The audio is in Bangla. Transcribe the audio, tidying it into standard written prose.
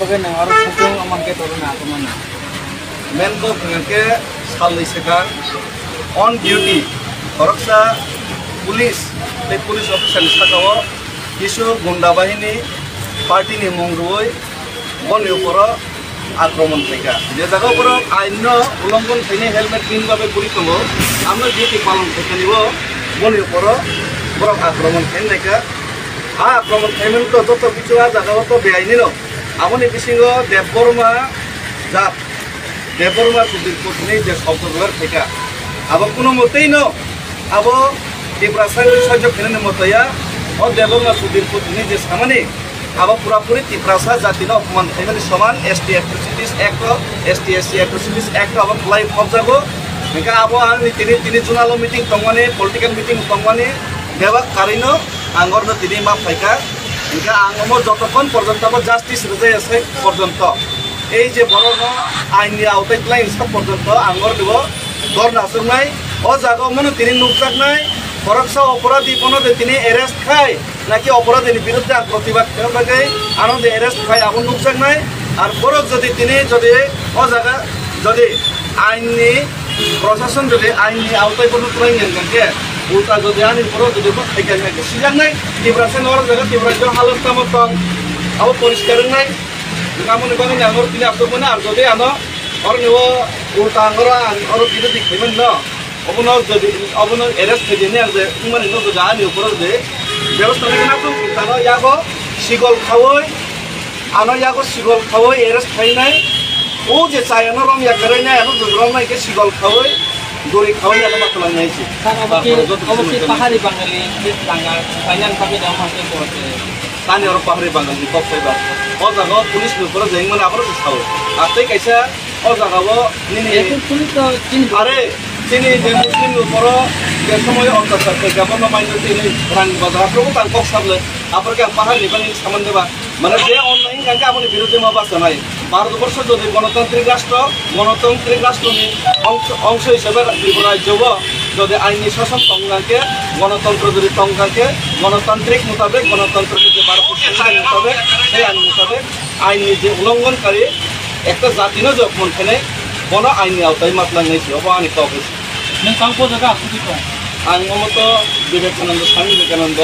bagai nang aro sujung amang ke toruna aku mana. Menko pengen salai sekarang on duty koroksa police officer sakao kisu gunda bahini party ni mongruoi bon uporo আক্রমণ থেকে যে জায়গা উপর আইন উল্লঙ্ঘন থেকে হেলমেট কিনভাবে করি থাকবো আমরা ডিউটি পালন থেকে নিব বনের উপর বরং আক্রমণ খেন থেকে আক্রমণ খেমেন তো যত কিছু জায়গা তো বেআইনি ন আমনি বিশিঙ্গ দেববর্মা জাত দেববর্মা সুদীর পত্নী যে শব্দগুলোর থেকে আবার কোনো মতেই ন আবো তীব্রাসায় সহ্য খেলেন মতয়া ও দেববর্মা সুদীর পত্নী যে সামানে আবার পুরাপুরি তীব্রাসা জাতি অপমান খাইমানি সমান ST atrocities act ST SC atrocities act আবার ফ্লাই ফব যাবো ఇంకా আবো আনি তিনি জুনালো মিটিং তংমানি পলিটিক্যাল মিটিং তংমানি দেবা কারিনো আঙ্গরনো তিনি মা ফাইকা ఇంకా আঙ্গমো যতক্ষণ পর্যন্ত আবার জাস্টিস রেজাই আছে পর্যন্ত এই যে বড় আইনি আওতায় ক্লাইন সব পর্যন্ত আঙ্গর দেব দর নাসুরনাই ও জায়গা মনে তিনি নুকসাক নাই ফরকসা অপরাধী পনদে তিনি অ্যারেস্ট খায় নাকি অপরাধীর বিরুদ্ধে প্রতিবাদ করে আনন্দে অ্যারেস্ট খায় এমন নুকসাক নাই আর ফরক যদি তিনি যদি ও জায়গা যদি আইনি প্রশাসন যদি আইনি আওতায় কোনো ক্লাইন গেছে উল্টা যদি আইনি পর যদি খাইকা থাকে সিজাক নাই তীব্রাসেন ওর জায়গা তীব্রাসেন হালত কামতং আবার পরিষ্কার নাই কামনে বানি আঙর তিনি আপনি মনে আর যদি আনো ওর নিব উল্টা আঙর ওর বিরুদ্ধে খাইবেন না অবনো যদি অবনো অ্যারেস্ট হয়ে যায় যে মানে যদি আইনি উপর যে ব্যবস্থা নাকি না তানো ইয়াগো সিগল খাওয়াই আনো ইয়াগো সিগল খাওয়াই অ্যারেস্ট খাই নাই ও যে চাই আনো রং ইয়া করে নাই আনো রং নাইকে সিগল খাওয়াই দড়ি খাওয়াই আনো মাতলাং নাইছি অবশ্যই পাহাড়ি বাঙালি টাঙ্গা ফাইনাল ভাবে দাম হাতে পড়ছে তানি আর পাহাড়ি বাঙালি কপ পাইবা ও জায়গা পুলিশ নকরে যাই মানে আবার খাও আতে কাইসা ও জায়গাবো নিনি এখন পুলিশ তো চিনি আরে তিনি যে মুসলিম উপর যে সময় অত্যাচার থেকে বন্য মাইন্ড তিনি রাং বাজার প্রভু তার কক সাবলে আপনাকে পাহাড়ি বাঙালি সামান দেবা মানে যে অনলাইন কাকে আপনি বিরোধী মাবাসা নাই ভারতবর্ষ যদি গণতান্ত্রিক রাষ্ট্র অংশ হিসেবে রাজ্য যদি আইনি শাসন তঙ্গাকে গণতন্ত্র যদি তঙ্গাকে গণতান্ত্রিক মোতাবেক গণতন্ত্রের যে 12% মোতাবেক সেই আইন মোতাবেক আইনি যে উল্লঙ্ঘনকারী একটা জাতি না যখন খেলে কোনো আইনি আওতায় মাতলাং নাইছি অব আনি তবে নों कांपो जगह आपको आं ममतो विवेकानंद स्वामी विवेकानंद